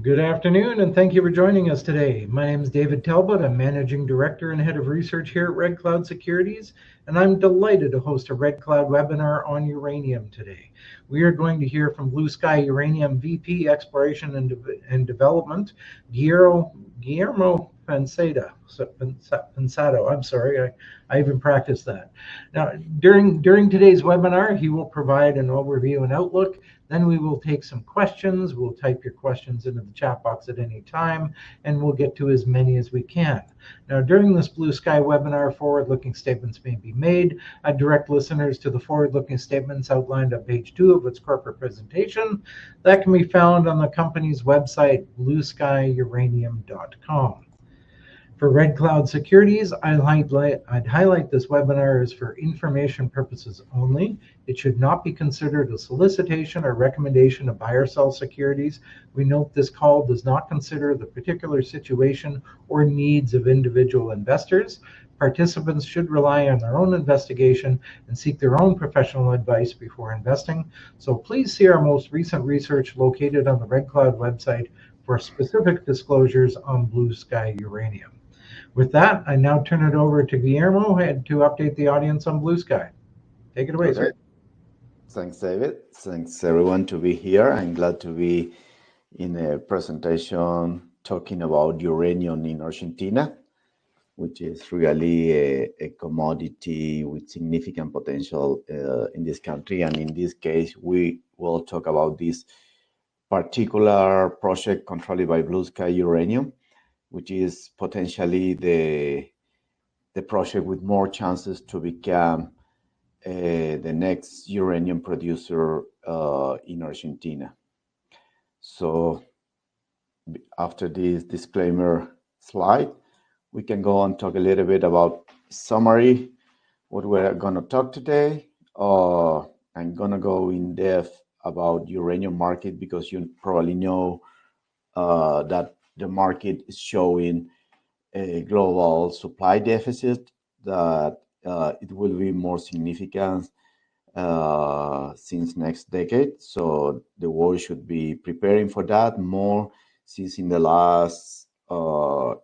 Good afternoon, and thank you for joining us today. My name is David Talbot. I'm Managing Director and Head of Research here at Red Cloud Securities, and I'm delighted to host a Red Cloud webinar on uranium today. We are going to hear from Blue Sky Uranium VP Exploration and Development, Guillermo Pensado. I'm sorry, I even practiced that. Now, during today's webinar, he will provide an overview and outlook. Then we will take some questions. We'll type your questions into the chat box at any time, and we'll get to as many as we can. Now, during this Blue Sky webinar, forward-looking statements may be made. I direct listeners to the forward-looking statements outlined on page 2 of its corporate presentation. That can be found on the company's website, blueskyuranium.com. For Red Cloud Securities, I'd highlight this webinar is for information purposes only. It should not be considered a solicitation or recommendation to buy or sell securities. We note this call does not consider the particular situation or needs of individual investors. Participants should rely on their own investigation and seek their own professional advice before investing. So please see our most recent research located on the Red Cloud website for specific disclosures on Blue Sky Uranium. With that, I now turn it over to Guillermo to update the audience on Blue Sky. Take it away, sir. Thanks, David. Thanks, everyone, to be here. I'm glad to be in a presentation talking about uranium in Argentina, which is really a commodity with significant potential in this country. And in this case, we will talk about this particular project controlled by Blue Sky Uranium, which is potentially the project with more chances to become the next uranium producer in Argentina. So after this disclaimer slide, we can go and talk a little bit about summary, what we're going to talk today. I'm going to go in depth about uranium market because you probably know that the market is showing a global supply deficit that it will be more significant since next decade. So the world should be preparing for that more, since in the last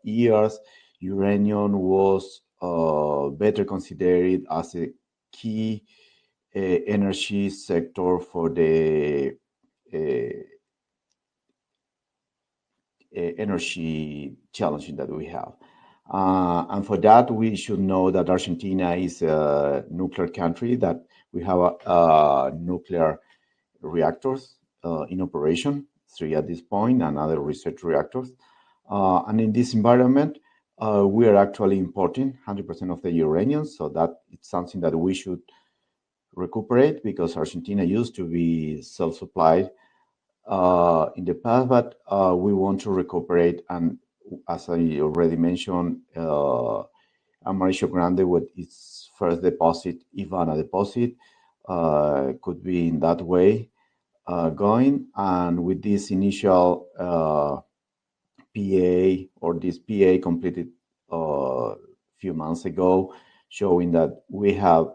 years, uranium was better considered as a key energy sector for the energy challenge that we have. And for that, we should know that Argentina is a nuclear country, that we have nuclear reactors in operation, 3 at this point, and other research reactors. And in this environment, we are actually importing 100% of the uranium, so that it's something that we should recuperate, because Argentina used to be self-supplied in the past, but we want to recuperate. And as I already mentioned, Amarillo Grande, with its first deposit, IVANA deposit, could be in that way going. And with this initial PA, or this PA completed a few months ago, showing that we have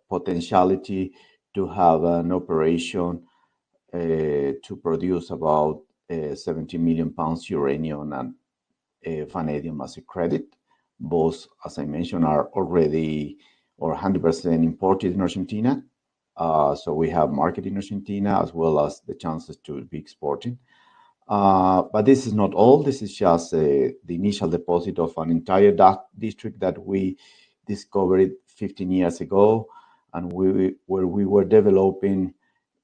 potentiality to have an operation to produce about 70 million pounds uranium and vanadium as a credit. Both, as I mentioned, are already or 100% imported in Argentina. So we have market in Argentina as well as the chances to be exporting. But this is not all. This is just the initial deposit of an entire district that we discovered 15 years ago, and where we were developing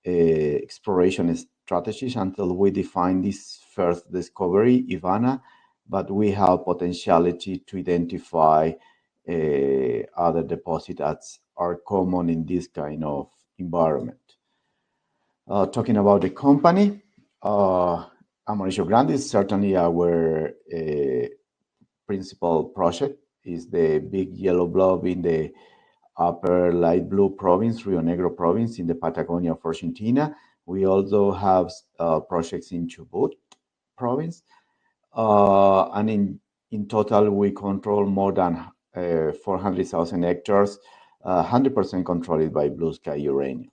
exploration strategies until we defined this first discovery, IVANA. But we have potentiality to identify other deposits that are common in this kind of environment. Talking about the company, Amarillo Grande is certainly our principal project. Is the big yellow blob in the upper light blue province, Rio Negro province in the Patagonia of Argentina. We also have projects in Chubut province. And in total, we control more than 400,000 hectares, 100% controlled by Blue Sky Uranium.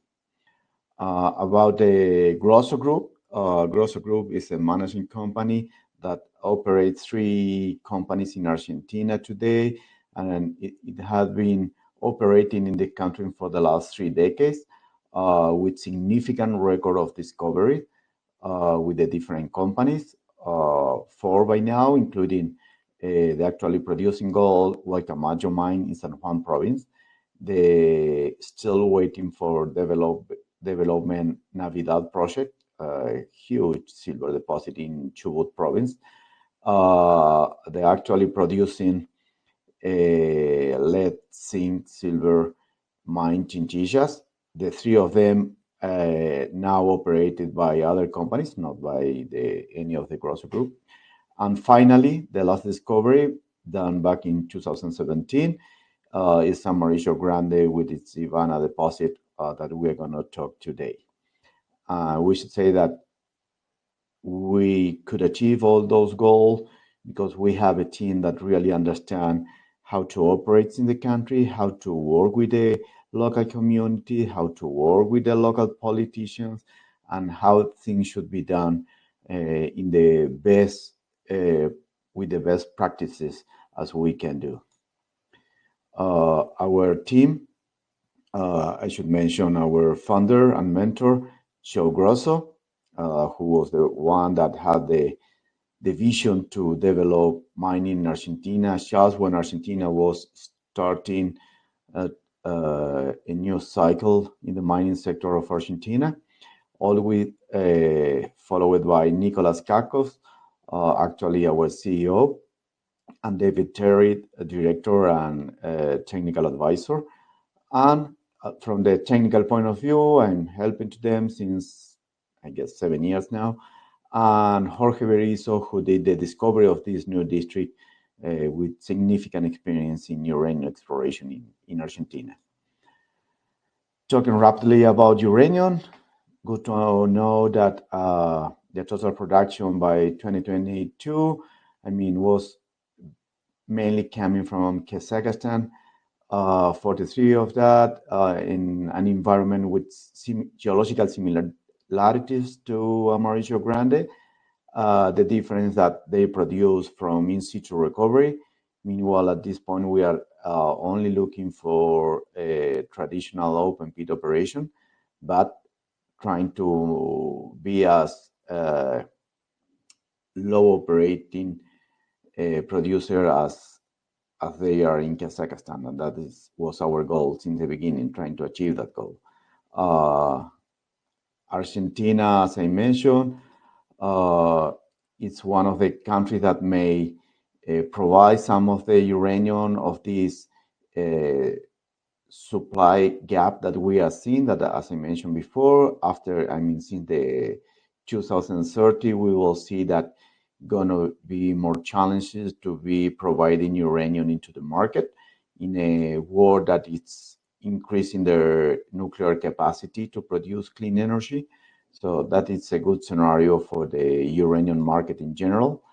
About the Grosso Group, Grosso Group is a managing company that operates 3 companies in Argentina today, and it has been operating in the country for the last 3 decades with significant record of discovery with the different companies, 4 by now, including the actually producing gold, Guacamayo mine in San Juan province. They still waiting for development Navidad project, a huge silver deposit in Chubut province. They're actually producing a lead, zinc, silver mine Chinchillas. The 3 of them now operated by other companies, not by any of the Grosso Group. And finally, the last discovery done back in 2017 is San Mauricio Grande with its Ivana deposit that we're going to talk today. We should say that we could achieve all those goals because we have a team that really understand how to operate in the country, how to work with the local community, how to work with the local politicians, and how things should be done in the best with the best practices as we can do. Our team, I should mention our founder and mentor, Joe Grosso, who was the one that had the vision to develop mining in Argentina just when Argentina was starting a new cycle in the mining sector of Argentina. Always followed by Nicolas Cacos, actually our CEO, and David Terry, a director and technical advisor. And from the technical point of view, I'm helping to them since, I guess, 7 years now. And Jorge Berizo, who did the discovery of this new district with significant experience in uranium exploration in Argentina. Talking rapidly about uranium, good to know that the total production by 2022, was mainly coming from Kazakhstan, 43 of that in an environment with geological similarities to Mauricio Grande. The difference that they produce from in situ recovery. Meanwhile, at this point, we are only looking for a traditional open pit operation, but trying to be as low operating producer as they are in Kazakhstan, and that was our goal in the beginning, trying to achieve that goal. Argentina, as I mentioned, it's one of the countries that may provide some of the uranium of this supply gap that we are seeing, that, as I mentioned before, since the 2030, we will see that going to be more challenges to be providing uranium into the market in a world that it's increasing their nuclear capacity to produce clean energy. So that is a good scenario for the uranium market in general.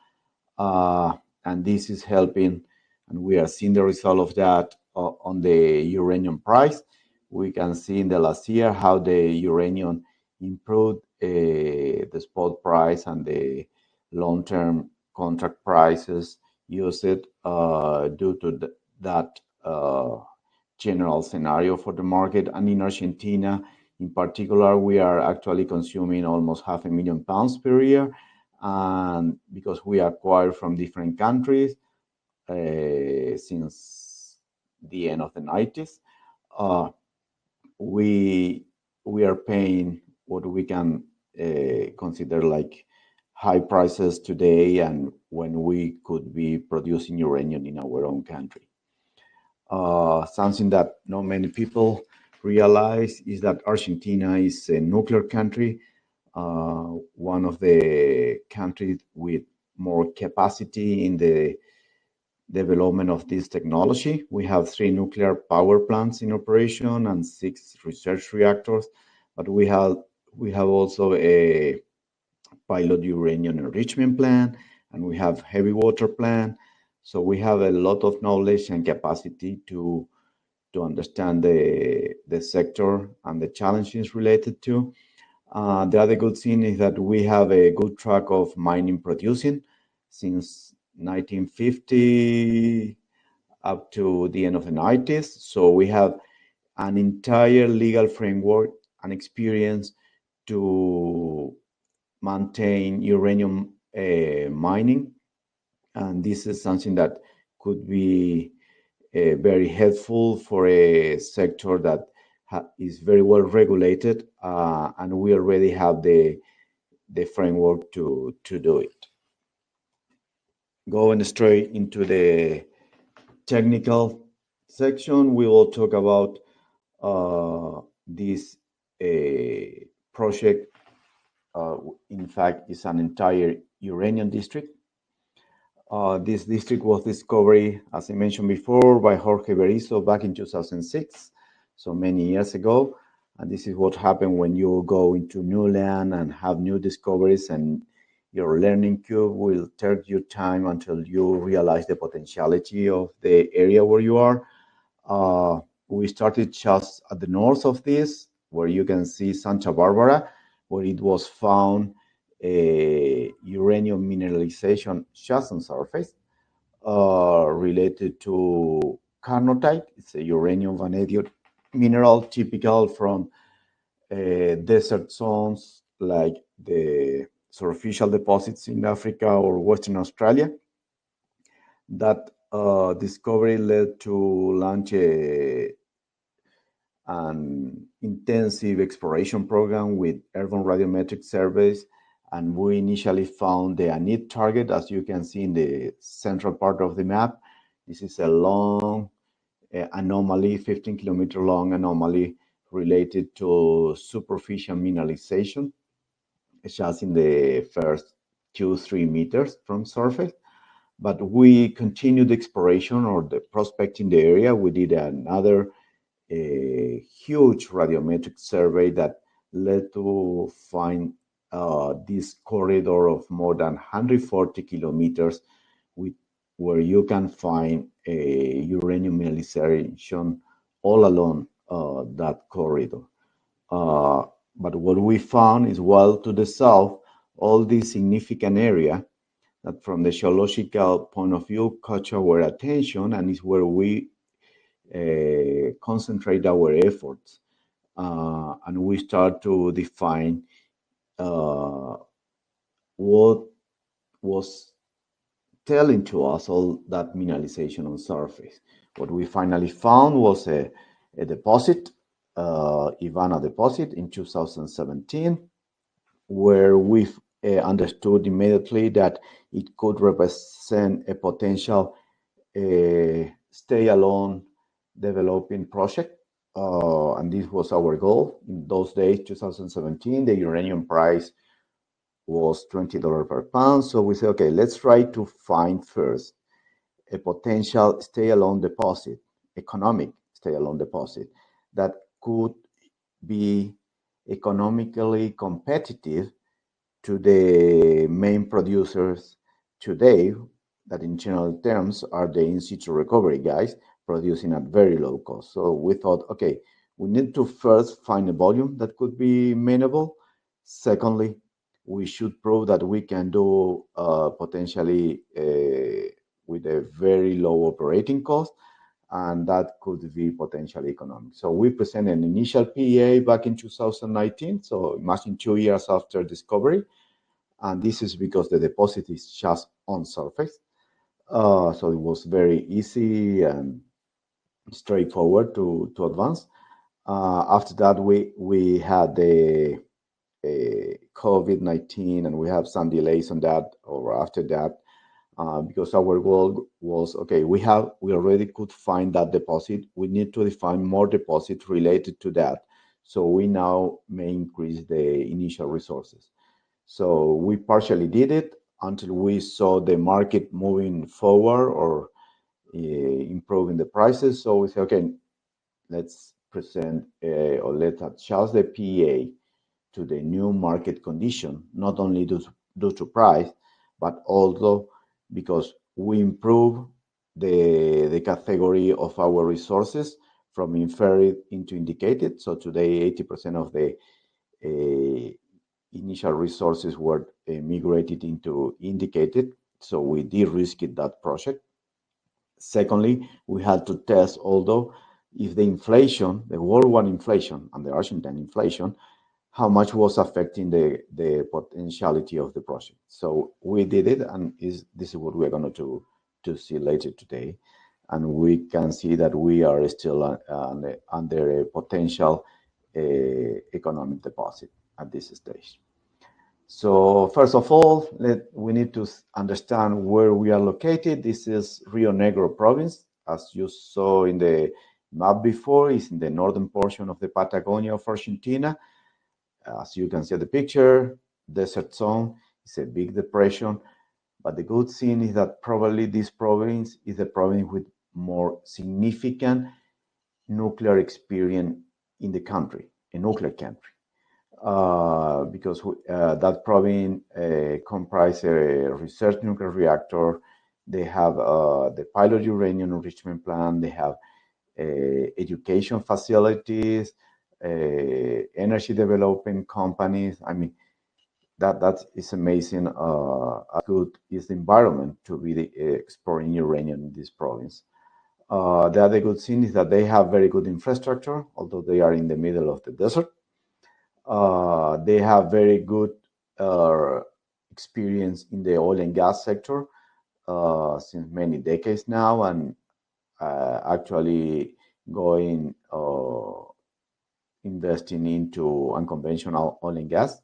And this is helping, and we are seeing the result of that on the uranium price. We can see in the last year how the uranium improved the spot price and the long-term contract prices used due to that general scenario for the market. And in Argentina, in particular, we are actually consuming almost 500,000 pounds per year. And because we acquired from different countries since the end of the 90s, we are paying what we can consider like high prices today, and when we could be producing uranium in our own country. Something that not many people realize is that Argentina is a nuclear country, one of the countries with more capacity in the development of this technology. We have 3 nuclear power plants in operation and 6 research reactors, but we have also a pilot uranium enrichment plant, and we have heavy water plant. So we have a lot of knowledge and capacity to understand the sector and the challenges related to. The other good thing is that we have a good track of mining producing since 1950 up to the end of the 90s. So we have an entire legal framework and experience to maintain uranium mining. And this is something that could be very helpful for a sector that is very well regulated, and we already have the framework to do it. Going straight into the technical section, we will talk about this project. In fact, is an entire uranium district. This district was discovered, as I mentioned before, by Jorge Berizo back in 2006, so many years ago. And this is what happened when you go into new land and have new discoveries, and your learning curve will take you time until you realize the potentiality of the area where you are. We started just at the north of this, where you can see Santa Barbara, where it was found uranium mineralization just on surface related to carnotite. It's a uranium vanadium mineral typical from desert zones like the superficial deposits in Africa or Western Australia. That discovery led to launch an intensive exploration program with airborne radiometric surveys, and we initially found the ANIT target, as you can see in the central part of the map. This is a long anomaly, 15-kilometer long anomaly related to superficial mineralization, just in the first 2-3 meters from surface. But we continued exploration or the prospecting the area. We did another huge radiometric survey that led to find this corridor of more than 140 kilometers where you can find a uranium mineralization all along that corridor. But what we found is, well, to the south, all this significant area that from the geological point of view caught our attention, and is where we concentrate our efforts. And we start to define what was telling to us all that mineralization on surface. What we finally found was a deposit, Ivana deposit in 2017, where we understood immediately that it could represent a potential stay-alone developing project. And this was our goal. In those days, 2017, the uranium price was $20 per pound. So we said, okay, let's try to find first a potential stay-alone deposit, economic stay-alone deposit, that could be economically competitive to the main producers today, that in general terms are the in-situ recovery guys producing at very low cost. So we thought, okay, we need to first find a volume that could be amenable. Secondly, we should prove that we can do potentially with a very low operating cost, and that could be potentially economic. So we presented an initial PEA back in 2019, so imagine 2 years after discovery. And this is because the deposit is just on surface. So it was very easy and straightforward to advance. After that, we had the COVID-19, and we have some delays on that, or after that, because our goal was, okay, we already could find that deposit. We need to define more deposits related to that, so we now may increase the initial resources. So we partially did it until we saw the market moving forward or improving the prices. So we said, okay, let's present or let's adjust the PEA to the new market condition, not only due to price, but also because we improve the category of our resources from inferred into indicated. So today, 80% of the initial resources were migrated into indicated, so we de-risked that project. Secondly, we had to test, although, if the inflation, the worldwide inflation and the Argentine inflation, how much was affecting the potentiality of the project. So we did it, and this is what we're going to see later today. And we can see that we are still under a potential economic deposit at this stage. So first of all, we need to understand where we are located. This is Rio Negro province. As you saw in the map before, is in the northern portion of the Patagonia of Argentina. As you can see the picture, desert zone, it's a big depression. But the good thing is that probably this province is the province with more significant nuclear experience in the country, a nuclear country. Because that province comprises a research nuclear reactor. They have the pilot uranium enrichment plant. They have education facilities, energy development companies. I mean, that is amazing. How good is the environment to be exploring uranium in this province. The other good thing is that they have very good infrastructure, although they are in the middle of the desert. They have very good experience in the oil and gas sector since many decades now, and actually going investing into unconventional oil and gas.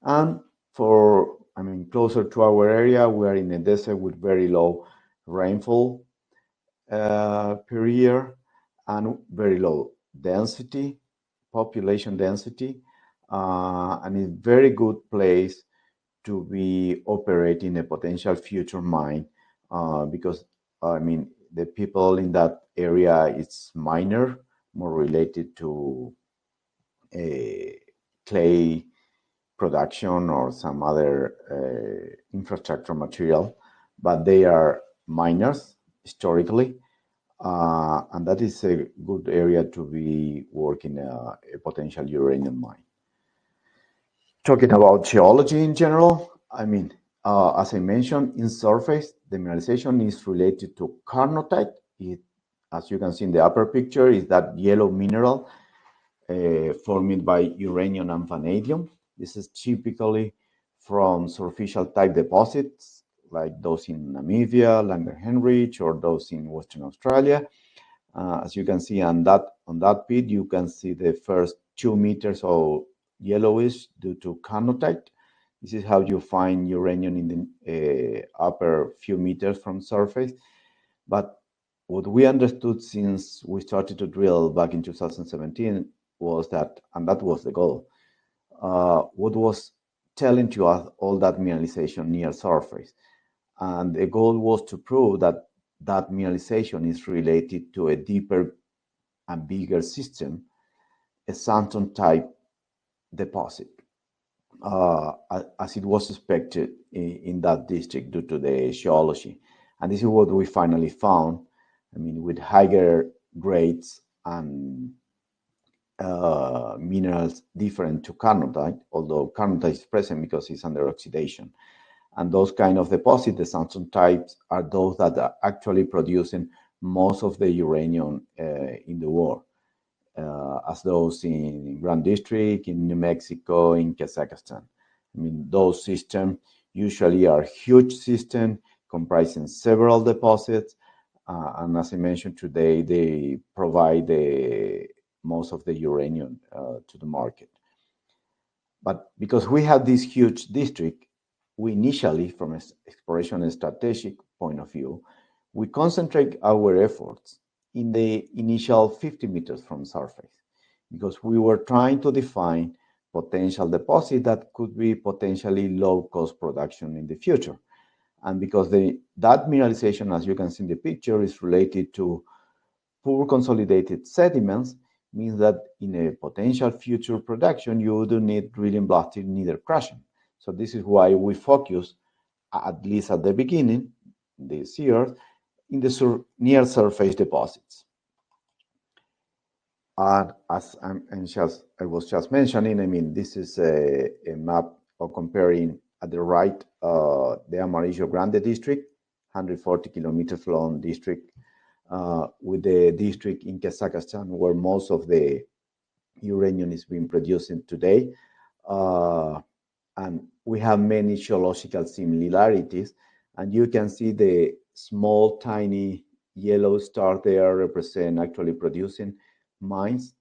And closer to our area, we are in a desert with very low rainfall per year and very low density, population density, and it's a very good place to be operating a potential future mine because, the people in that area, it's miner, more related to clay production or some other infrastructure material, but they are miners historically, and that is a good area to be working a potential uranium mine. Talking about geology in general, as I mentioned, in surface, the mineralization is related to carnotite. As you can see in the upper picture, is that yellow mineral formed by uranium and vanadium. This is typically from superficial type deposits, like those in Namibia, Langerheinrich, or those in Western Australia. As you can see on that pit, you can see the first 2 meters of yellowish due to carnotite. This is how you find uranium in the upper few meters from surface. But what we understood since we started to drill back in 2017 was that, and that was the goal, what was telling to us all that mineralization near surface. And the goal was to prove that that mineralization is related to a deeper and bigger system, a sandstone type deposit, as it was expected in that district due to the geology. And this is what we finally found, with higher grades and minerals different to carnotite, although carnotite is present because it's under oxidation. And those kind of deposits, the sandstone types, are those that are actually producing most of the uranium in the world, as those in Grand District, in New Mexico, in Kazakhstan. Those systems usually are huge systems comprising several deposits, and as I mentioned today, they provide most of the uranium to the market. But because we have this huge district, we initially, from an exploration and strategic point of view, we concentrate our efforts in the initial 50 meters from surface, because we were trying to define potential deposit that could be potentially low-cost production in the future. And because that mineralization, as you can see in the picture, is related to poor consolidated sediments, means that in a potential future production, you wouldn't need drilling, blasting, neither crushing. So this is why we focus, at least at the beginning, this year, in the near surface deposits. And as I was just mentioning, I mean, this is a map of comparing at the right the Amarillo Grande district, 140 kilometers long district, with the district in Kazakhstan where most of the uranium is being produced today. And we have many geological similarities. And you can see the small, tiny yellow star there represent actually producing mines.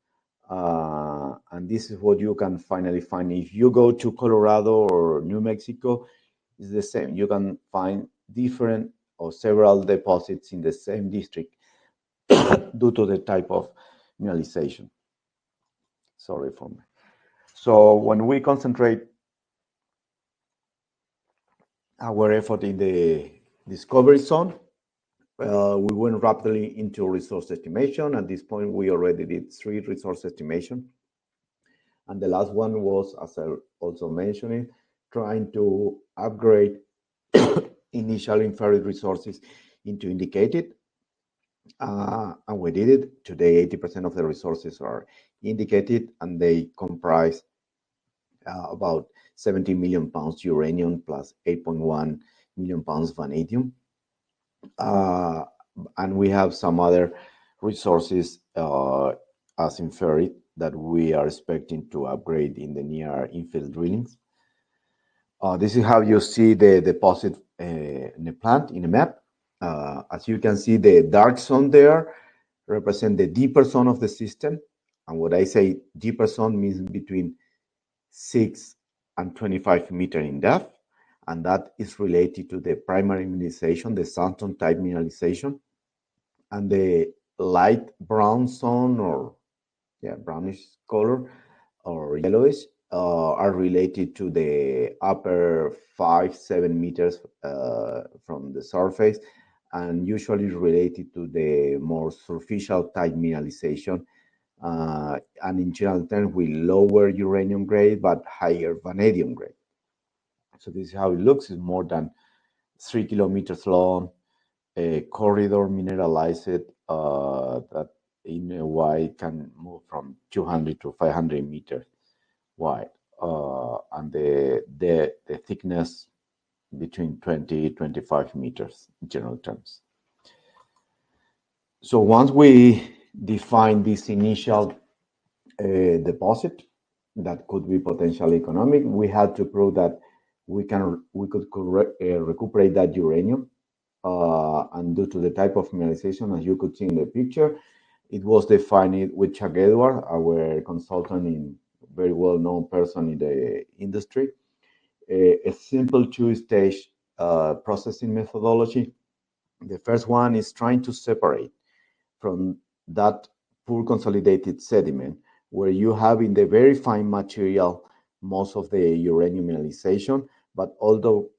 And this is what you can finally find. If you go to Colorado or New Mexico, it's the same. You can find different or several deposits in the same district due to the type of mineralization. Sorry for me. So when we concentrate our effort in the discovery zone, we went rapidly into resource estimation. At this point, we already did 3 resource estimation. And the last one was, as I also mentioned, trying to upgrade initial inferred resources into indicated. And we did it. Today, 80% of the resources are indicated, and they comprise about 70 million pounds uranium plus 8.1 million pounds vanadium. And we have some other resources as inferred that we are expecting to upgrade in the near infill drillings. This is how you see the deposit in the plant in the map. As you can see, the dark zone there represent the deeper zone of the system. And what I say deeper zone means between 6 and 25 meters in depth. And that is related to the primary mineralization, the sandstone type mineralization. And the light brown zone, or brownish color or yellowish, are related to the upper 5-7 meters from the surface, and usually related to the more superficial type mineralization, and in general terms with lower uranium grade but higher vanadium grade. So this is how it looks. It's more than 3 kilometers long, a corridor mineralized that in a wide can move from 200 to 500 meters wide, and the thickness between 20-25 meters in general terms. So once we define this initial deposit that could be potentially economic, we had to prove that we could recuperate that uranium, and due to the type of mineralization, as you could see in the picture, it was defined with Chuck Edward, our consultant in very well-known person in the industry, a simple 2-stage processing methodology. The first one is trying to separate from that poor consolidated sediment, where you have in the very fine material most of the uranium mineralization, but although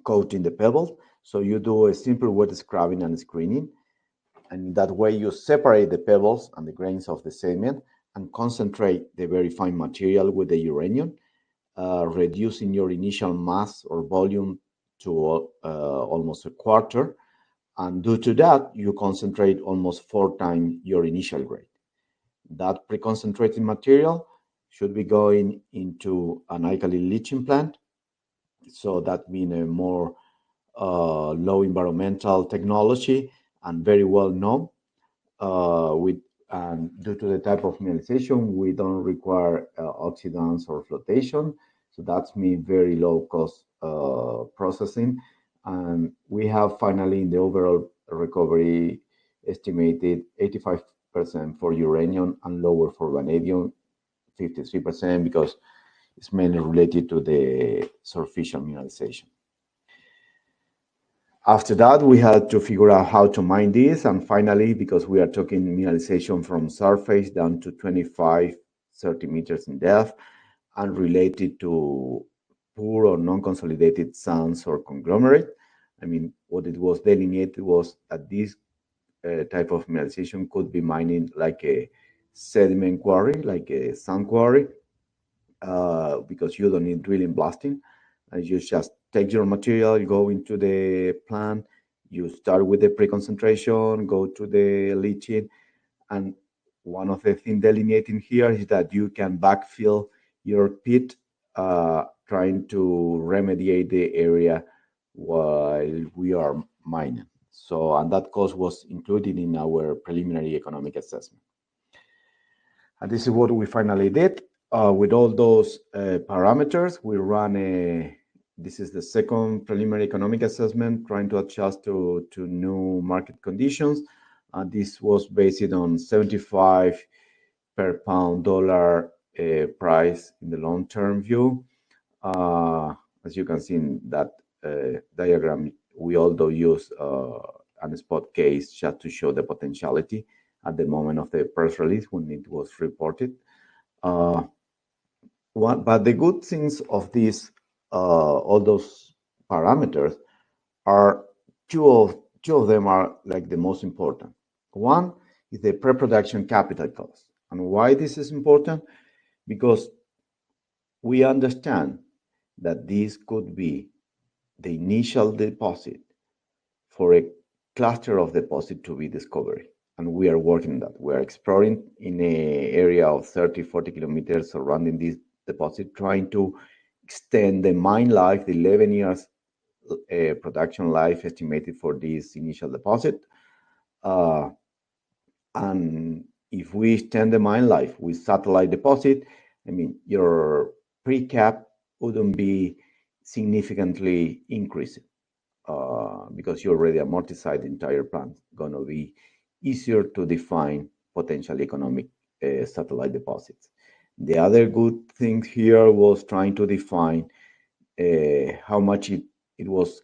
coating the pebbles. So you do a simple wet scrubbing and screening, and that way you separate the pebbles and the grains of the sediment and concentrate the very fine material with the uranium, reducing your initial mass or volume to almost a quarter. And due to that, you concentrate almost 4 times your initial grade. That pre-concentrated material should be going into an alkaline leaching plant. So that means a more low environmental technology and very well known. And due to the type of mineralization, we don't require oxidants or flotation. So that's mean very low cost processing. And we have finally in the overall recovery estimated 85% for uranium and lower for vanadium, 53%, because it's mainly related to the superficial mineralization. After that, we had to figure out how to mine this. And finally, because we are talking mineralization from surface down to 25, 30 meters in depth and related to poor or non-consolidated sands or conglomerate, I mean, what it was delineated was that this type of mineralization could be mining like a sediment quarry, like a sand quarry, because you don't need drilling blasting. And you just take your material, you go into the plant, you start with the pre-concentration, go to the leaching, And one of the things delineating here is that you can backfill your pit, trying to remediate the area while we are mining. So, and that cost was included in our preliminary economic assessment. And this is what we finally did. With all those parameters, we ran this is the second preliminary economic assessment, trying to adjust to new market conditions. This was based on 75 per pound dollar price in the long-term view. As you can see in that diagram, we also use a spot case just to show the potentiality at the moment of the press release when it was reported. But the good things of these, all those parameters, are two of them are like the most important. One is the pre-production capital cost. And why this is important? Because we understand that this could be the initial deposit for a cluster of deposit to be discovered. And we are working on that. We are exploring in an area of 30, 40 kilometers surrounding this deposit, trying to extend the mine life, the 11 years production life estimated for this initial deposit. And if we extend the mine life with satellite deposit, I mean, your pre-cap wouldn't be significantly increasing because you already amortized the entire plant. Going to be easier to define potential economic satellite deposits. The other good thing here was trying to define how much it was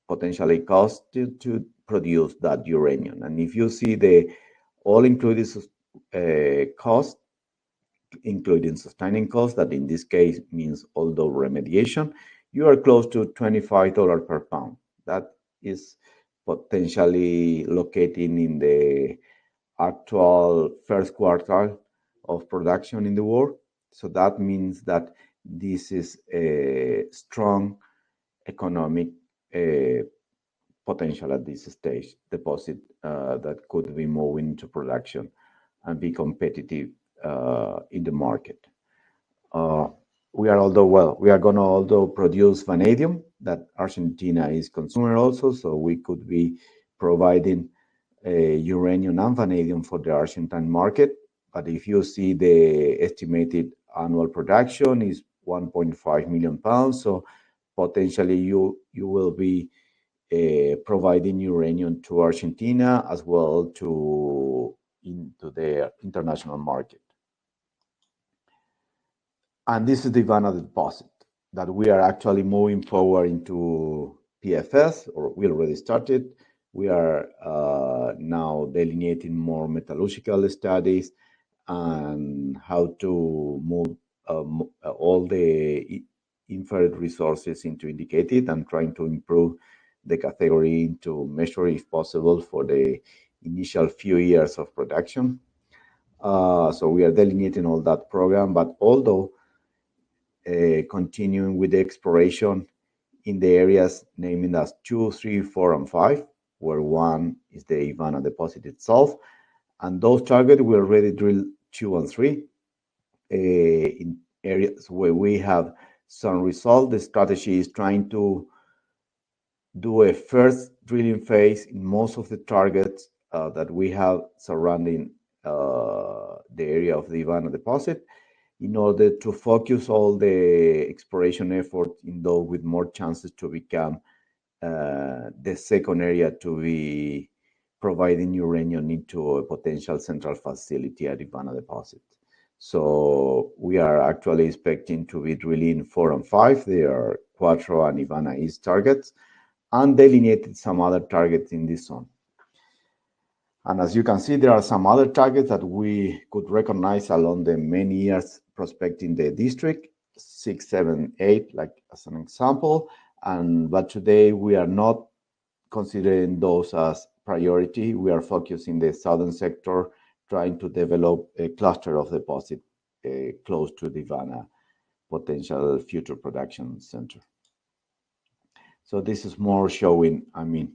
potentially cost to produce that uranium. And if you see the all-included cost, including sustaining costs, that in this case means although remediation, you are close to $25 per pound. That is potentially located in the actual first quartile of production in the world. So that means that this is a strong economic potential at this stage deposit that could be moving into production and be competitive in the market. We are going to also produce vanadium that Argentina is consumer also, so we could be providing uranium and vanadium for the Argentine market. But if you see the estimated annual production is 1.5 million pounds, so potentially you will be providing uranium to Argentina as well into the international market. And this is the Ivana deposit that we are actually moving forward into PFS, or we already started. We are now delineating more metallurgical studies and how to move all the inferred resources into indicated and trying to improve the category into measure if possible for the initial few years of production. So we are delineating all that program, but although continuing with the exploration in the areas named as 2, 3, 4, and 5, where 1 is the Ivana deposit itself. And those targets we already drilled 2 and 3 in areas where we have some result. The strategy is trying to do a first drilling phase in most of the targets that we have surrounding the area of the Ivana deposit, in order to focus all the exploration effort in those with more chances to become the second area to be providing uranium into a potential central facility at Ivana deposit. So we are actually expecting to be drilling 4 and 5. They are Cuatro and Ivana East targets, and delineated some other targets in this zone. And as you can see, there are some other targets that we could recognize along the many years prospecting the district, 6, 7, 8, like as an example. But today we are not considering those as priority. We are focusing the southern sector, trying to develop a cluster of deposit close to the Ivana potential future production center. So this is more showing, I mean,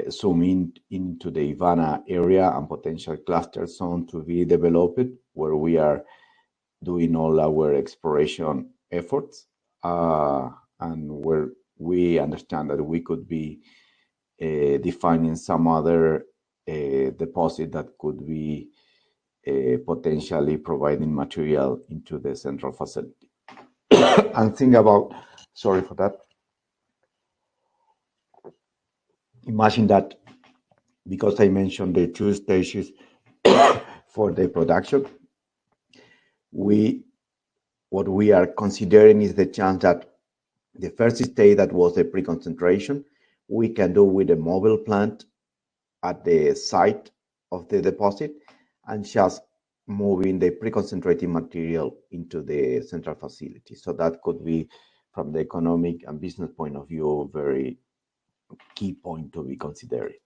zoom in into the Ivana area and potential cluster zone to be developed, where we are doing all our exploration efforts, and where we understand that we could be defining some other deposit that could be potentially providing material into the central facility. And think about, sorry for that. Imagine that, because I mentioned the two stages for the production, what we are considering is the chance that the first stage, that was the pre-concentration, we can do with a mobile plant at the site of the deposit and just moving the pre-concentrated material into the central facility. So that could be, from the economic and business point of view, a very key point to be considering.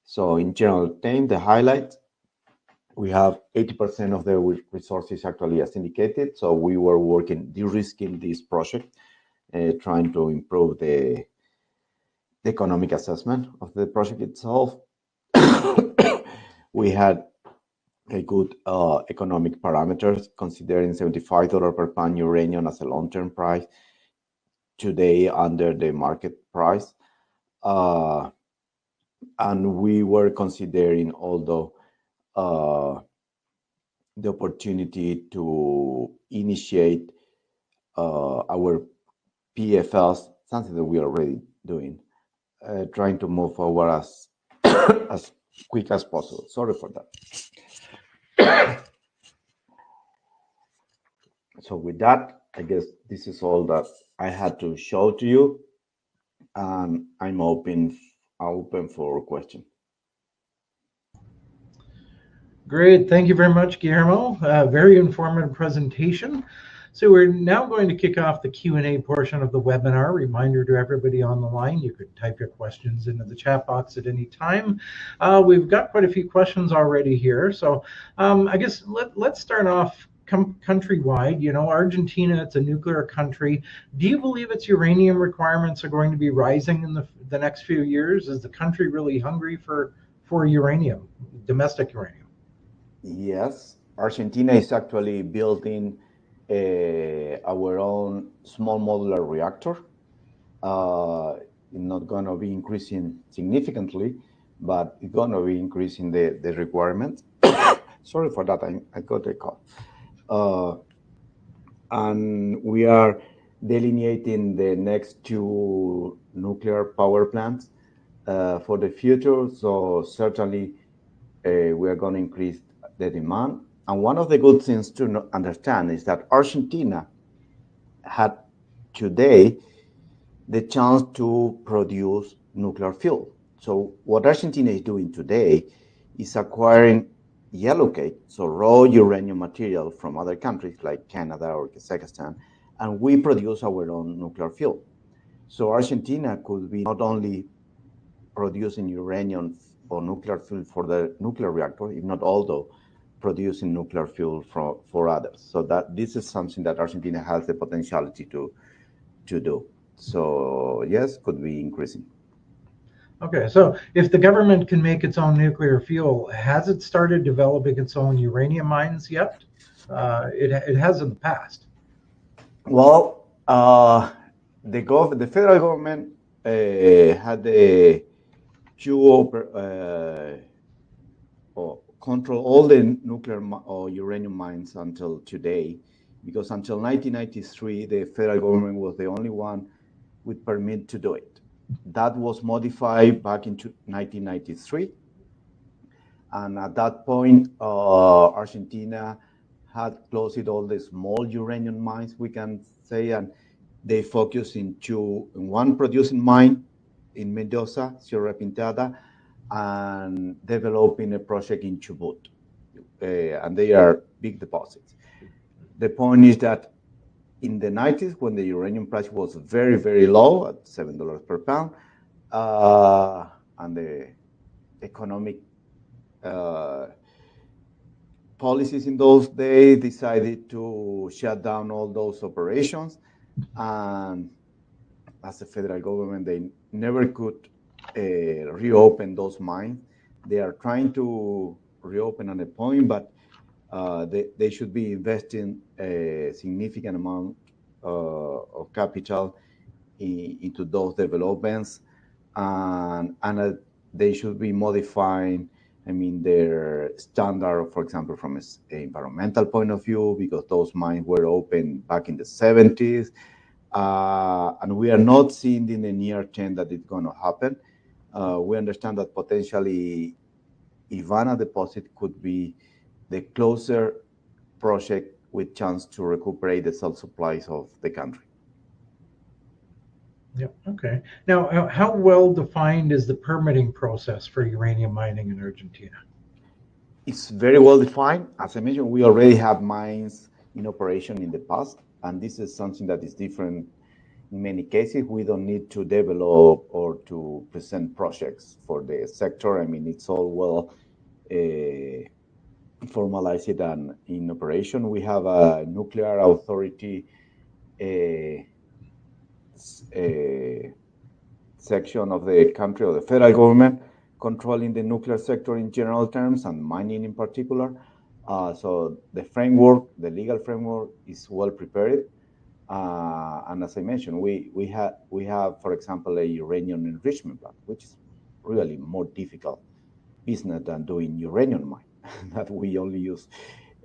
So in general terms, the highlights, we have 80% of the resources actually as indicated. So we were working, de-risking this project, trying to improve the economic assessment of the project itself. We had a good economic parameters, considering $75 per pound uranium as a long-term price, today under the market price. And we were considering, although, the opportunity to initiate our PFLs, something that we are already doing, trying to move forward as as quick as possible. Sorry for that. So with that, I guess this is all that I had to show to you, and I'm open for questions. Great. Thank you very much, Guillermo. Very informative presentation. So we're now going to kick off the Q&A portion of the webinar. Reminder to everybody on the line, you could type your questions into the chat box at any time. We've got quite a few questions already here. So I guess let's start off countrywide. You know, Argentina, it's a nuclear country. Do you believe its uranium requirements are going to be rising in the next few years? Is the country really hungry for uranium, domestic uranium? Yes, Argentina is actually building our own small modular reactor. Not going to be increasing significantly, but it's going to be increasing the requirements. Sorry for that, I got a call. And we are delineating the next two nuclear power plants for the future. So certainly we are going to increase the demand. And one of the good things to understand is that Argentina had today the chance to produce nuclear fuel. So what Argentina is doing today is acquiring yellowcake, so raw uranium material from other countries like Canada or Kazakhstan, and we produce our own nuclear fuel. So Argentina could be not only producing uranium or nuclear fuel for the nuclear reactor, if not although producing nuclear fuel for others. So that this is something that Argentina has the potentiality to do. So yes, could be increasing. Okay, so if the government can make its own nuclear fuel, has it started developing its own uranium mines yet? It has in the past. Well, the federal government had a control all the nuclear or uranium mines until today, because until 1993, the federal government was the only one with permit to do it. That was modified back in 1993. And at that point, Argentina had closed all the small uranium mines, we can say, and they focused in one producing mine in Mendoza, Sierra Pintada, and developing a project in Chubut. And they are big deposits. The point is that in the 90s, when the uranium price was very, very low at $7 per pound, and the economic policies in those days decided to shut down all those operations. And as the federal government, they never could reopen those mines. They are trying to reopen at a point, but they should be investing a significant amount of capital into those developments, and they should be modifying, I mean, their standard, for example, from an environmental point of view, because those mines were open back in the 70s, and we are not seeing in the near term that it's going to happen. We understand that potentially Ivana deposit could be the closer project with chance to recuperate the salt supplies of the country. Yeah, okay. Now, how well defined is the permitting process for uranium mining in Argentina? It's very well defined. As I mentioned, we already have mines in operation in the past, and this is something that is different in many cases. We don't need to develop or to present projects for the sector. I mean, it's all well formalized and in operation. We have a nuclear authority section of the country, or the federal government, controlling the nuclear sector in general terms and mining in particular. So the framework, the legal framework, is well prepared. And as I mentioned, we have, for example, a uranium enrichment plant, which is really more difficult business than doing uranium mine, that we only use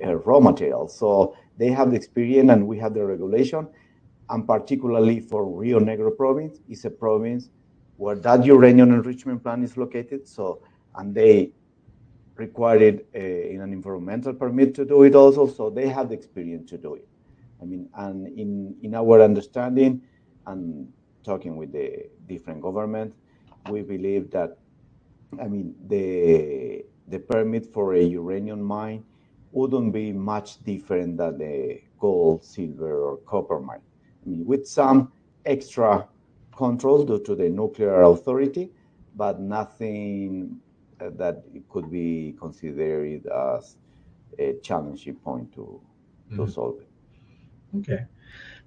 raw materials. So they have the experience, and we have the regulation. And particularly for Rio Negro province, is a province where that uranium enrichment plant is located. So, and they required in an environmental permit to do it also. So they have the experience to do it. I mean, and in our understanding and talking with the different governments, we believe that, I mean, the permit for a uranium mine wouldn't be much different than the gold, silver, or copper mine. I mean, with some extra controls due to the nuclear authority, but nothing that could be considered as a challenging point to solve it. Okay.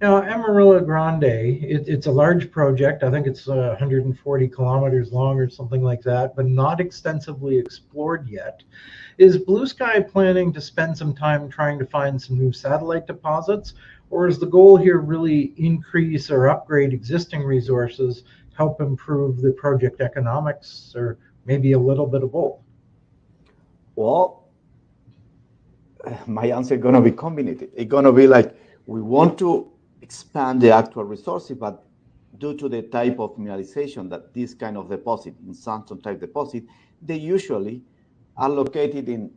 Now, Amarillo Grande, it's a large project. I think it's 140 kilometers long or something like that, but not extensively explored yet. Is Blue Sky planning to spend some time trying to find some new satellite deposits, or is the goal here really increase or upgrade existing resources, help improve the project economics, or maybe a little bit of both? Well, my answer is going to be combined. It's going to be like, we want to expand the actual resources, but due to the type of mineralization that this kind of deposit, in sandstone type deposit, they usually are located in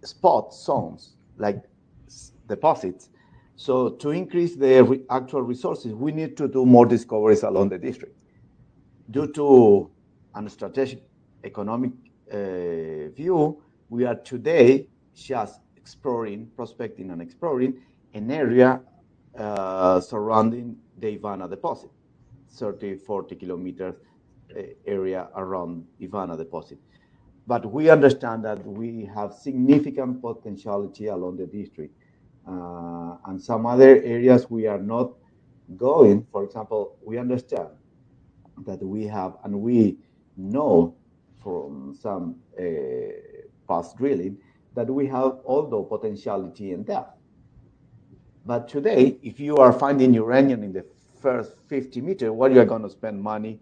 spot zones, like deposits. So to increase the actual resources, we need to do more discoveries along the district. Due to a strategic economic view, we are today just exploring, prospecting and exploring an area surrounding the Ivana deposit, 30, 40 kilometers area around Ivana deposit. But we understand that we have significant potentiality along the district. And some other areas we are not going. For example, we understand that we have, and we know from some past drilling, that we have although potentiality in depth. But today, if you are finding uranium in the first 50 meters, what you are going to spend money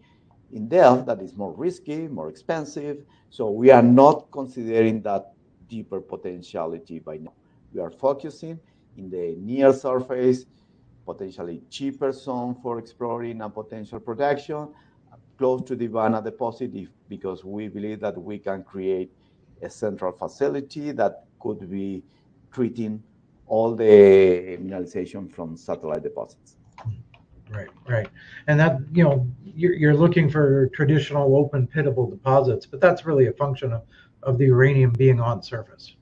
in depth, that is more risky, more expensive. So we are not considering that deeper potentiality by now. We are focusing in the near surface, potentially cheaper zone for exploring and potential production, close to the Ivana deposit, because we believe that we can create a central facility that could be treating all the mineralization from satellite deposits. Right. And that, you're looking for traditional open pitable deposits, but that's really a function of the uranium being on surface.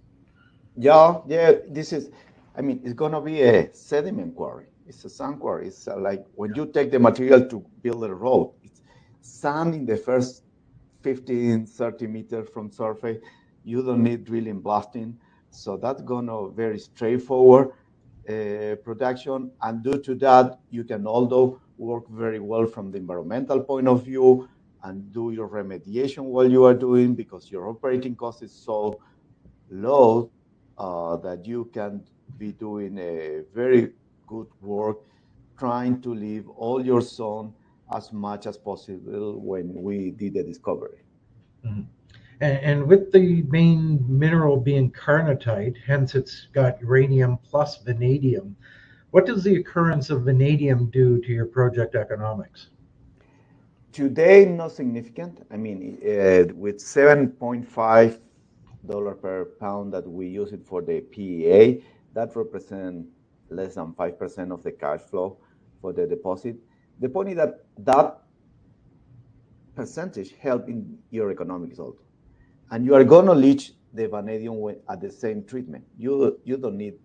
Yeah, this is, I mean, it's going to be a sediment quarry. It's a sand quarry. It's like when you take the material to build a road, it's sand in the first 15, 30 meters from surface. You don't need drilling, blasting. So that's going to very straightforward production. And due to that, you can also work very well from the environmental point of view, and do your remediation while you are doing, because your operating cost is so low that you can be doing a very good work trying to leave all your zone as much as possible when we did the discovery. Mhm. And with the main mineral being carnotite, hence it's got uranium plus vanadium, what does the occurrence of vanadium do to your project economics? Today, not significant. I mean, with $7.5 per pound that we use it for the PEA, that represents less than 5% of the cash flow for the deposit. The point is that that percentage help in your economics also. And you are going to leach the vanadium at the same treatment. You don't need,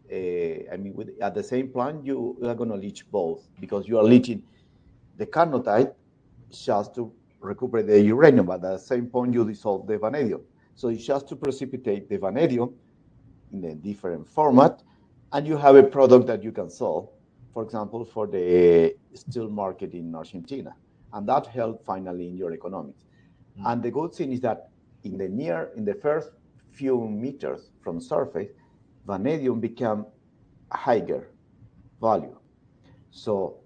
at the same plant, you are going to leach both, because you are leaching the carnotite just to recuperate the uranium, but at the same point you dissolve the vanadium. So it's just to precipitate the vanadium in a different format, and you have a product that you can sell, for example, for the steel market in Argentina. And that helped finally in your economics. And the good thing is that in the first few meters from surface, vanadium became higher value. So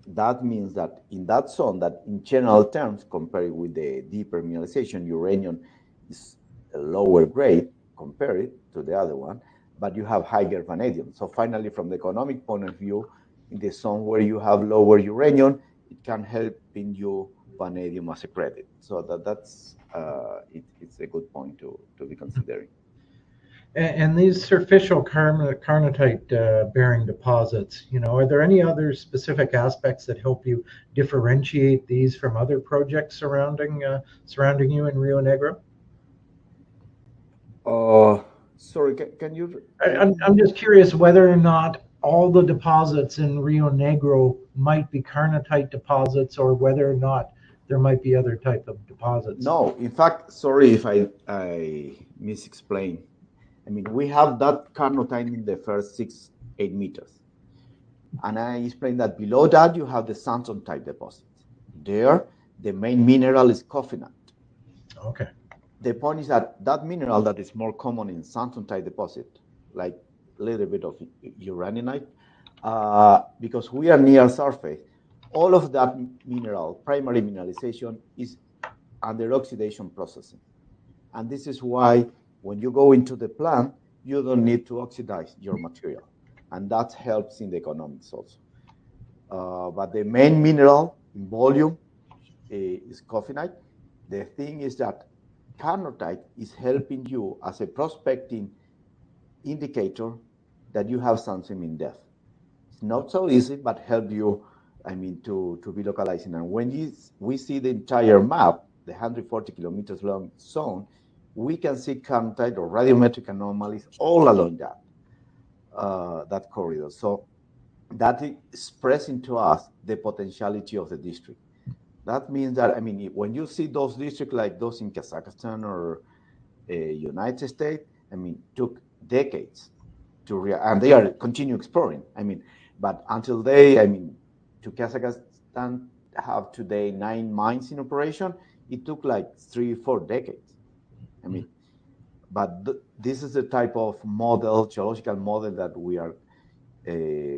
that means that in that zone, that in general terms, compared with the deeper mineralization, uranium is a lower grade compared to the other one, but you have higher vanadium. So finally, from the economic point of view, in the zone where you have lower uranium, it can help in you vanadium as a credit. So it's a good point to be considering. And these superficial carnotite bearing deposits, are there any other specific aspects that help you differentiate these from other projects surrounding you in Rio Negro? Sorry, can you? I'm just curious whether or not all the deposits in Rio Negro might be carnotite deposits, or whether or not there might be other type of deposits. No, in fact, sorry if I misexplained. I mean, we have that carnotite in the first 8 meters. And I explained that below that, you have the sandstone type deposit. There, the main mineral is coffinite. Okay. The point is that that mineral that is more common in sandstone type deposit, like a little bit of uraninite, because we are near surface, all of that mineral, primary mineralization, is under oxidation processing. And this is why when you go into the plant, you don't need to oxidize your material. And that helps in the economics also. But the main mineral in volume is coffinite. The thing is that carnotite is helping you as a prospecting indicator that you have something in depth. It's not so easy, but help you, to be localizing. And when we see the entire map, the 140 kilometers long zone, we can see carnotite or radiometric anomalies all along that corridor. So that is expressing to us the potentiality of the district. That means that, when you see those districts like those in Kazakhstan or United States, took decades and they are continue exploring. But until to Kazakhstan have today 9 mines in operation, it took like 3-4 decades. But this is the type of geological model that we are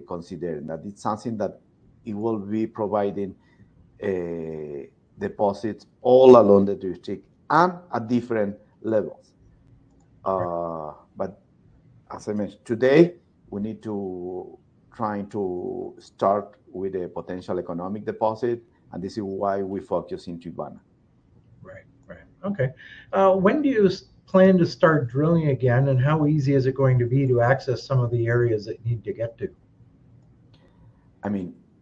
considering, that it's something that it will be providing deposits all along the district and at different levels. But as I mentioned, today we need to try to start with a potential economic deposit, and this is why we focus into Ivana. Right. Okay. When do you plan to start drilling again, and how easy is it going to be to access some of the areas that you need to get to?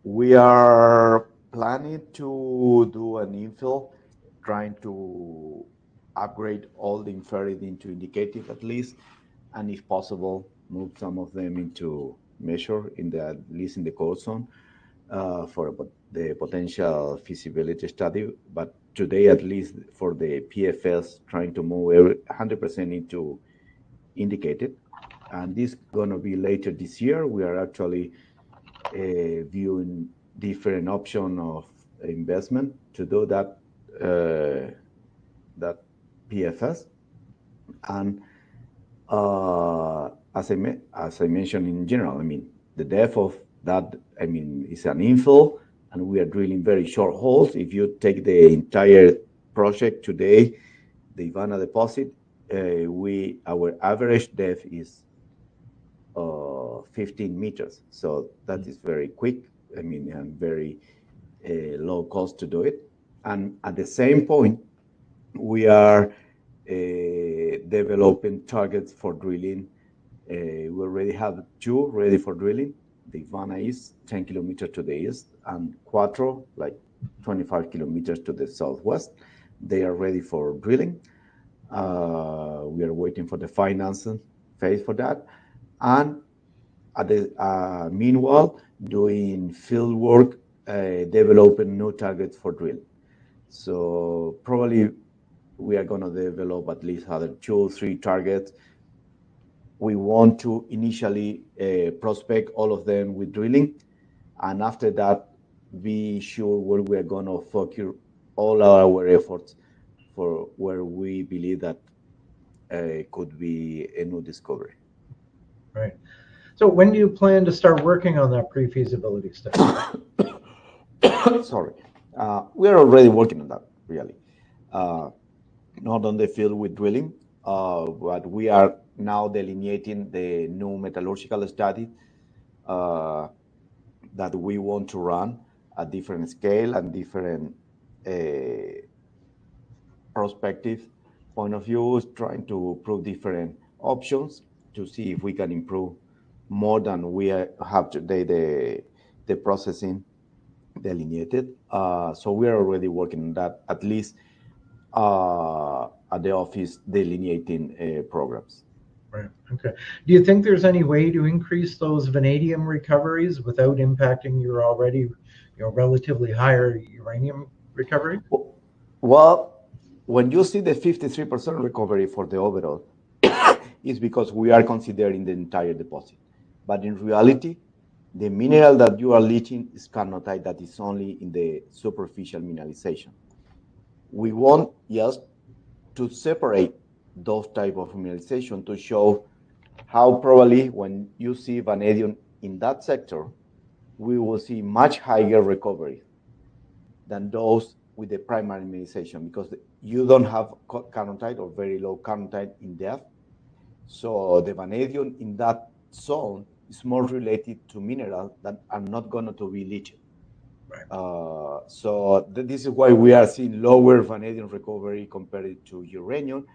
We are planning to do an infill, trying to upgrade all the inferred into indicated at least, and if possible, move some of them into measure at least in the core zone for the potential feasibility study. But today, at least for the PFS, trying to move 100% into indicated, and this is going to be later this year. We are actually viewing different option of investment to do that that PFS, and as I mentioned in general, I mean, the depth of that, I mean, is an infill, and we are drilling very short holes. If you take the entire project today, the Ivana deposit, our average depth is 15 meters. So that is very quick, I mean, and very low cost to do it. And at the same point, we are developing targets for drilling. We already have 2 ready for drilling. The Ivana is 10 kilometers to the east, and Cuatro, like 25 kilometers to the southwest. They are ready for drilling. We are waiting for the financing phase for that. And at the meanwhile, doing field work, developing new targets for drilling. So probably we are going to develop at least other 2 or 3 targets. We want to initially prospect all of them with drilling, and after that, be sure where we are going to focus all our efforts for where we believe that could be a new discovery. Right. So when do you plan to start working on that pre-feasibility study? Sorry. We are already working on that, really. Not on the field with drilling, but we are now delineating the new metallurgical study that we want to run at different scale and different prospective point of views, trying to prove different options to see if we can improve more than we have today the processing delineated. So we are already working on that, at least at the office, delineating programs. Right. Okay. Do you think there's any way to increase those vanadium recoveries without impacting your already, relatively higher uranium recovery? Well, when you see the 53% recovery for the overall, it's because we are considering the entire deposit. But in reality, the mineral that you are leaching is carnotite that is only in the superficial mineralization. We want just to separate those type of mineralization to show how probably when you see vanadium in that sector, we will see much higher recovery than those with the primary mineralization, because you don't have carnotite or very low carnotite in depth. So the vanadium in that zone is more related to minerals that are not going to be leached. Right. So this is why we are seeing lower vanadium recovery compared to uranium,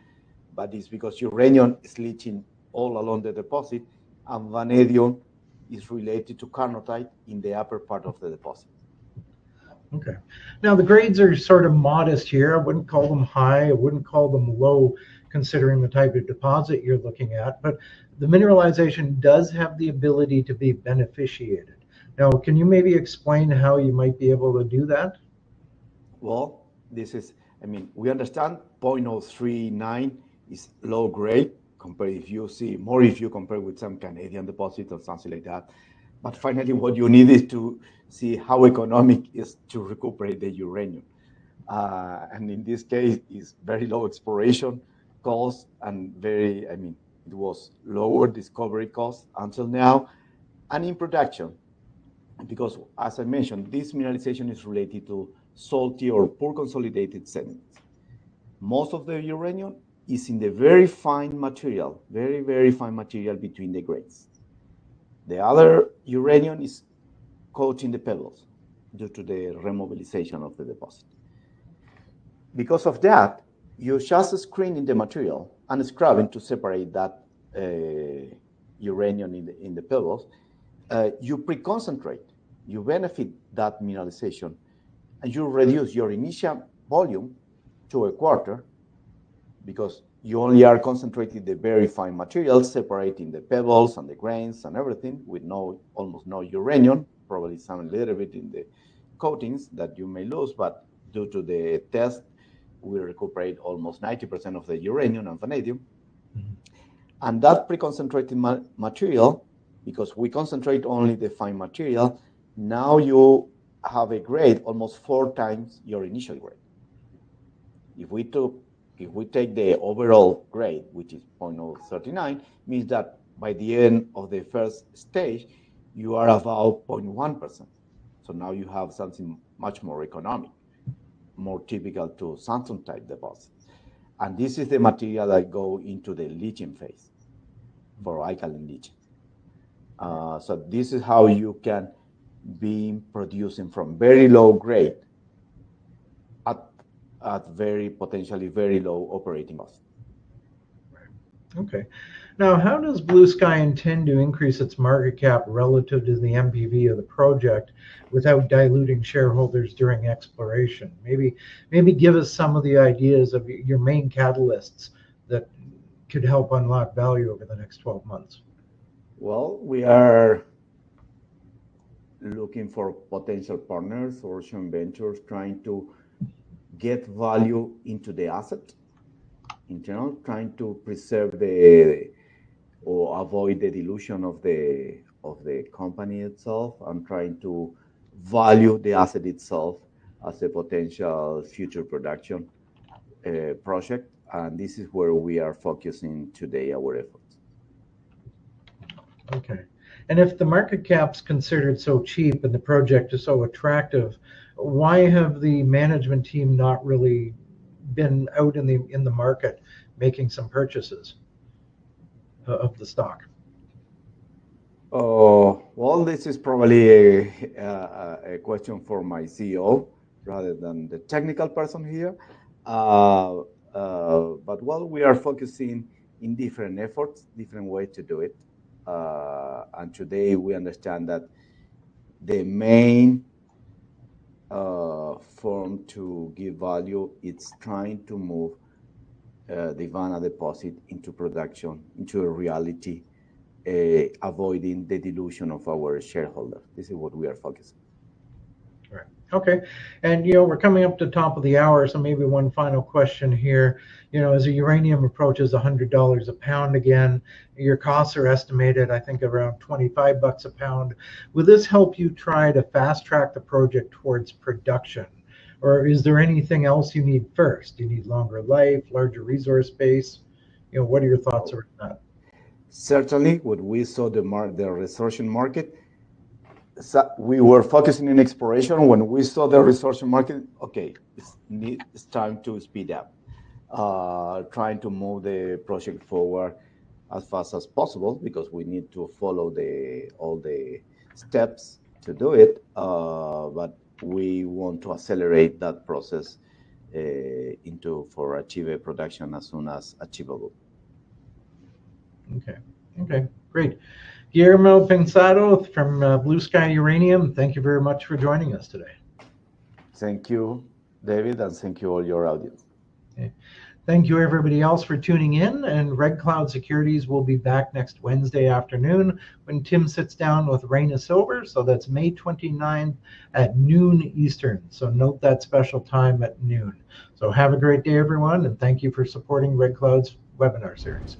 but it's because uranium is leaching all along the deposit, and vanadium is related to carnotite in the upper part of the deposit. Okay. Now the grades are sort of modest here. I wouldn't call them high. I wouldn't call them low, considering the type of deposit you're looking at. But the mineralization does have the ability to be beneficiated. Now, can you maybe explain how you might be able to do that? Well, we understand 0.039 is low grade compared if you compare with some Canadian deposit or something like that. But finally, what you need is to see how economic is to recuperate the uranium. And in this case, it's very low exploration cost and it was lower discovery cost until now. And in production, because as I mentioned, this mineralization is related to salty or poor consolidated sediments. Most of the uranium is in the very fine material, very, very fine material between the grades. The other uranium is caught in the pebbles due to the remobilization of the deposit. Because of that, you just screen in the material and scrubbing to separate that uranium in the pebbles. You pre-concentrate, you benefit that mineralization, and you reduce your initial volume to a quarter, because you only are concentrating the very fine materials, separating the pebbles and the grains and everything with almost no uranium, probably some little bit in the coatings that you may lose, but due to the test, we recuperate almost 90% of the uranium and vanadium. Mm-hmm. And that pre-concentrated material, because we concentrate only the fine material, now you have a grade almost 4 times your initial grade. If we take the overall grade, which is 0.039, means that by the end of the first stage, you are about 0.1%. So now you have something much more economic, more typical to sandstone type deposits. And this is the material that go into the leaching phase for alkaline leaching. So this is how you can be producing from very low grade at very potentially very low operating cost. Okay. Now, how does Blue Sky intend to increase its market cap relative to the MPV of the project without diluting shareholders during exploration? Maybe give us some of the ideas of your main catalysts that could help unlock value over the next 12 months. Well, we are looking for potential partners or joint ventures trying to get value into the asset in general, trying to preserve or avoid the dilution of the company itself, and trying to value the asset itself as a potential future production project. And this is where we are focusing today our efforts. Okay. And if the market cap's considered so cheap and the project is so attractive, why have the management team not really been out in the market making some purchases of the stock? Well, this is probably a question for my CEO rather than the technical person here. But well, we are focusing in different efforts, different ways to do it. And today we understand that the main form to give value is trying to move the Ivana deposit into production, into a reality, avoiding the dilution of our shareholders. This is what we are focusing. Right. Okay. And, we're coming up to the top of the hour, so maybe one final question here. As the uranium approaches $100 a pound again, your costs are estimated, I think, around $25 a pound. Will this help you try to fast track the project towards production? Or is there anything else you need first? Do you need longer life, larger resource base? What are your thoughts around that? Certainly, when we saw the resource market, we were focusing in exploration. When we saw the resource market, okay, it's time to speed up, trying to move the project forward as fast as possible, because we need to follow all the steps to do it. But we want to accelerate that process for achieve a production as soon as achievable. Okay, great. Guillermo Pensado from Blue Sky Uranium, thank you very much for joining us today. Thank you, David, and thank you all your audience. Okay. Thank you everybody else for tuning in, and Red Cloud Securities will be back next Wednesday afternoon when Tim sits down with Raina Silver. So that's May 29th at noon Eastern. So note that special time at noon. So have a great day, everyone, and thank you for supporting Red Cloud's webinar series.